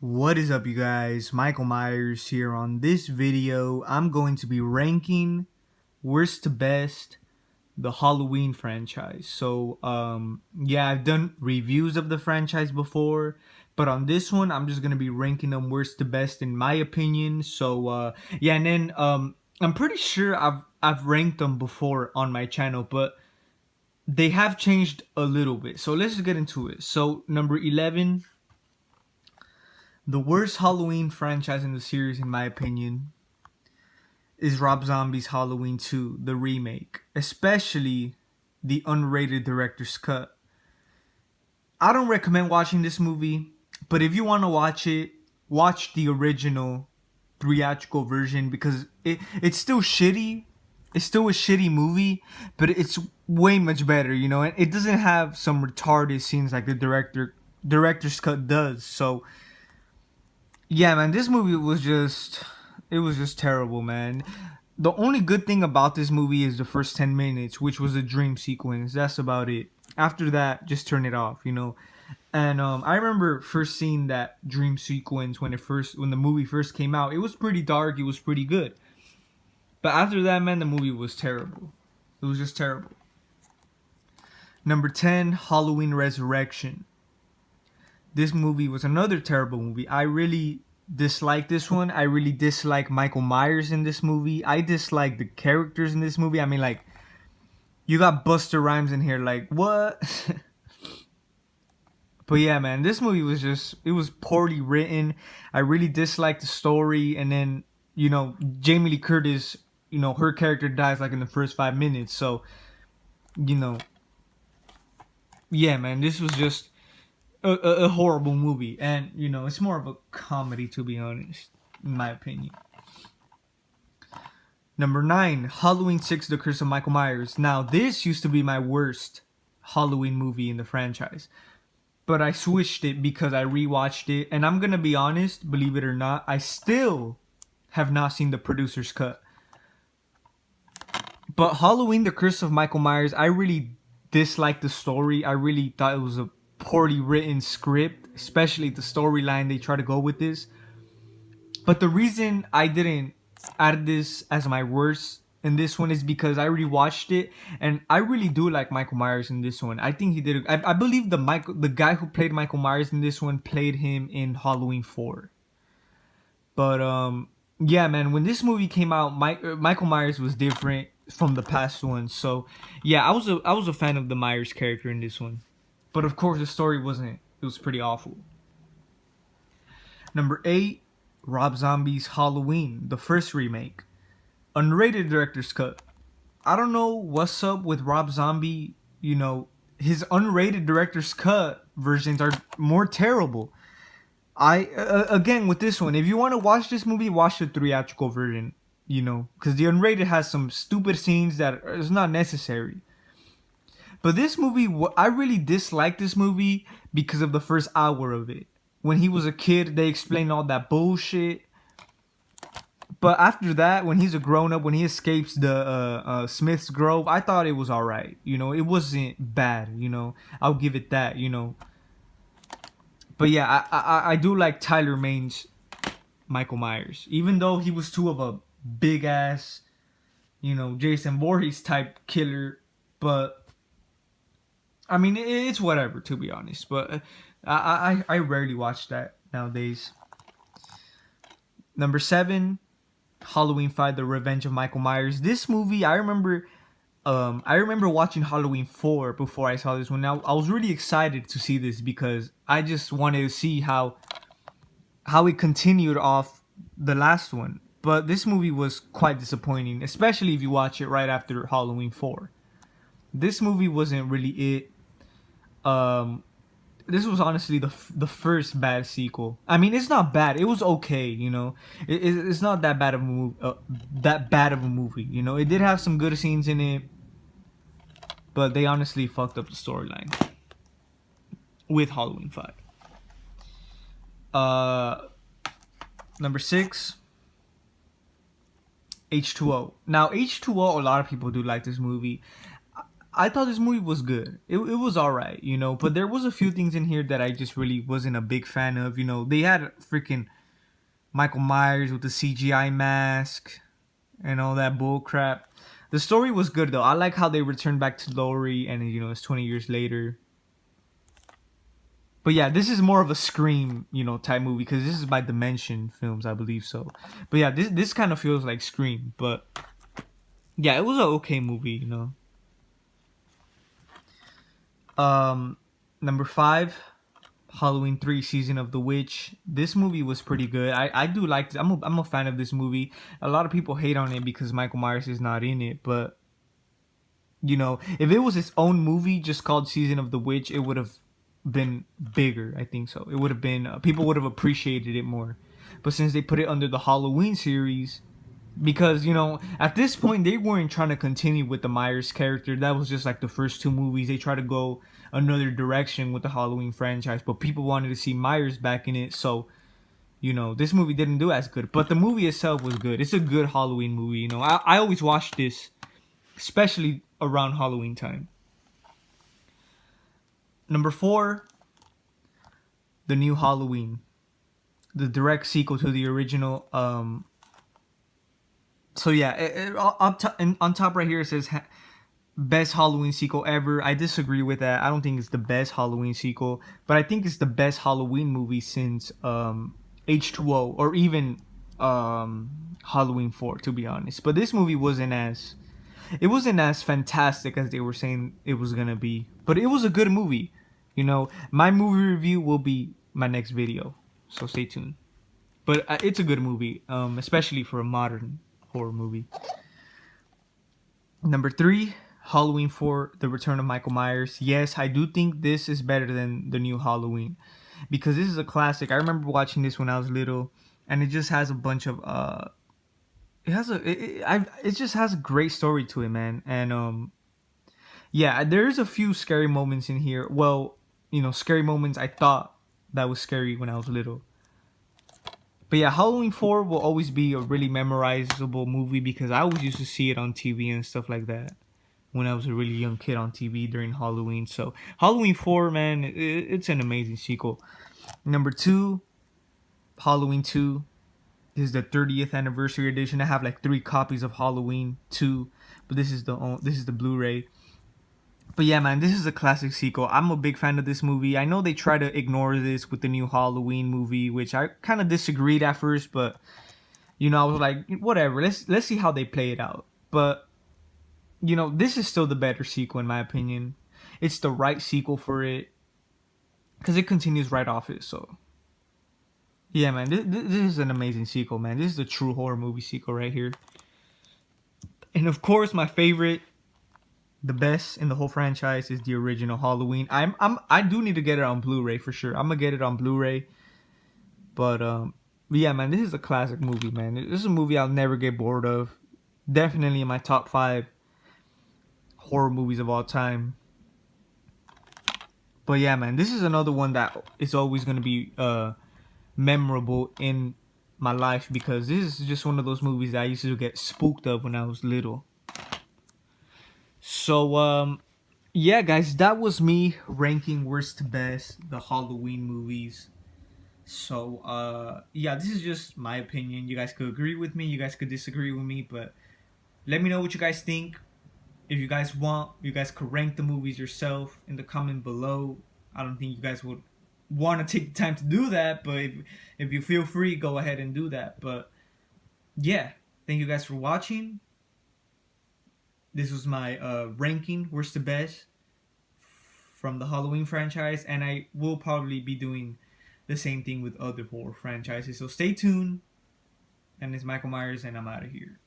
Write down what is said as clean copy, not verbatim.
What is up, you guys? Michael Myers here. On this video, I'm going to be ranking worst to best the Halloween franchise. Yeah, I've done reviews of the franchise before, but on this one, I'm just gonna be ranking them worst to best in my opinion. Yeah, and then I'm pretty sure I've ranked them before on my channel, but they have changed a little bit. So let's just get into it. So number 11. The worst Halloween franchise in the series, in my opinion, is Rob Zombie's Halloween 2, the remake, especially the unrated director's cut. I don't recommend watching this movie, but if you want to watch it, watch the original theatrical version because it's still shitty. It's still a shitty movie, but it's way much better, you know. And it doesn't have some retarded scenes like the director's cut does. So yeah, man, this movie was just terrible, man. The only good thing about this movie is the first 10 minutes, which was a dream sequence. That's about it. After that, just turn it off, you know. And I remember first seeing that dream sequence when the movie first came out. It was pretty dark, it was pretty good. But after that, man, the movie was terrible. It was just terrible. Number 10, Halloween Resurrection. This movie was another terrible movie. I really dislike this one. I really dislike Michael Myers in this movie. I dislike the characters in this movie. I mean, like, you got Busta Rhymes in here, like, what? But yeah, man, this movie was it was poorly written. I really disliked the story. And then, you know, Jamie Lee Curtis, you know, her character dies like in the first 5 minutes. So, you know, yeah, man, this was just a horrible movie. And, you know, it's more of a comedy, to be honest, in my opinion. Number 9, Halloween 6, The Curse of Michael Myers. Now, this used to be my worst Halloween movie in the franchise, but I switched it because I rewatched it. And I'm gonna be honest, believe it or not, I still have not seen the producer's cut. But Halloween, The Curse of Michael Myers, I really disliked the story. I really thought it was a poorly written script, especially the storyline they try to go with this. But the reason I didn't add this as my worst in this one is because I rewatched it and I really do like Michael Myers in this one. I think he did. I believe the guy who played Michael Myers in this one played him in Halloween 4. But yeah, man, when this movie came out, Michael Myers was different from the past ones. So yeah, I was a fan of the Myers character in this one. But of course, the story wasn't. It was pretty awful. Number 8, Rob Zombie's Halloween, the first remake. Unrated director's cut. I don't know what's up with Rob Zombie. You know, his unrated director's cut versions are more terrible. Again, with this one, if you want to watch this movie, watch the theatrical version. You know, because the unrated has some stupid scenes that is not necessary. But this movie, I really disliked this movie because of the first hour of it. When he was a kid, they explained all that bullshit. But after that, when he's a grown-up, when he escapes the Smith's Grove, I thought it was alright. You know, it wasn't bad, you know. I'll give it that, you know. But yeah, I do like Tyler Maine's Michael Myers. Even though he was too of a big-ass, you know, Jason Voorhees type killer. But I mean, it's whatever, to be honest. But I rarely watch that nowadays. Number 7, Halloween 5, The Revenge of Michael Myers. This movie, I remember watching Halloween 4 before I saw this one. Now, I was really excited to see this because I just wanted to see how it continued off the last one. But this movie was quite disappointing, especially if you watch it right after Halloween 4. This movie wasn't really it. This was honestly the first bad sequel. I mean, it's not bad. It was okay, you know. It's not that bad of a movie. You know, it did have some good scenes in it, but they honestly fucked up the storyline with Halloween 5. Number 6, H2O. Now, H2O, a lot of people do like this movie. I thought this movie was good. It was alright, you know, but there was a few things in here that I just really wasn't a big fan of. You know, they had freaking Michael Myers with the CGI mask and all that bull crap. The story was good though. I like how they returned back to Laurie and you know it's 20 years later. But yeah, this is more of a Scream, you know, type movie because this is by Dimension Films, I believe so. But yeah, this kind of feels like Scream, but yeah, it was an okay movie, you know. Number 5, Halloween 3 Season of the Witch. This movie was pretty good. I do like this. I'm a fan of this movie. A lot of people hate on it because Michael Myers is not in it, but you know, if it was its own movie just called Season of the Witch, it would have been bigger. I think so. It would have been people would have appreciated it more. But since they put it under the Halloween series, because you know at this point they weren't trying to continue with the Myers character. That was just like the first 2 movies. They tried to go another direction with the Halloween franchise, but people wanted to see Myers back in it, so you know this movie didn't do as good, but the movie itself was good. It's a good Halloween movie. You know, I always watch this especially around Halloween time. Number 4, The New Halloween, the direct sequel to the original. So yeah, on top right here it says best Halloween sequel ever. I disagree with that. I don't think it's the best Halloween sequel, but I think it's the best Halloween movie since H2O or even Halloween 4, to be honest. But this movie wasn't as fantastic as they were saying it was gonna be, but it was a good movie. You know, my movie review will be my next video, so stay tuned. But it's a good movie, especially for a modern horror movie. Number 3, Halloween 4, The Return of Michael Myers. Yes, I do think this is better than the new Halloween because this is a classic. I remember watching this when I was little, and it just has a bunch of it just has a great story to it, man. And yeah, there's a few scary moments in here. Well, you know, scary moments I thought that was scary when I was little. But yeah, Halloween 4 will always be a really memorizable movie because I always used to see it on TV and stuff like that when I was a really young kid on TV during Halloween. So Halloween 4, man, it's an amazing sequel. Number 2, Halloween 2. This is the 30th anniversary edition. I have like 3 copies of Halloween 2, but this is the Blu-ray. But yeah, man, this is a classic sequel. I'm a big fan of this movie. I know they try to ignore this with the new Halloween movie, which I kind of disagreed at first, but you know, I was like, whatever. Let's see how they play it out. But you know, this is still the better sequel in my opinion. It's the right sequel for it because it continues right off it. So yeah, man, this is an amazing sequel, man. This is a true horror movie sequel right here. And of course, my favorite, the best in the whole franchise, is the original Halloween. I do need to get it on Blu-ray for sure. I'm gonna get it on Blu-ray. But yeah, man, this is a classic movie, man. This is a movie I'll never get bored of. Definitely in my top 5 horror movies of all time. But yeah, man, this is another one that is always gonna be memorable in my life because this is just one of those movies that I used to get spooked of when I was little. So yeah, guys, that was me ranking worst to best the Halloween movies. So yeah, this is just my opinion. You guys could agree with me, you guys could disagree with me, but let me know what you guys think. If you guys want, you guys could rank the movies yourself in the comment below. I don't think you guys would want to take the time to do that, but if you feel free, go ahead and do that. But yeah, thank you guys for watching. This was my ranking worst to best from the Halloween franchise, and I will probably be doing the same thing with other horror franchises. So stay tuned, and it's Michael Myers, and I'm out of here.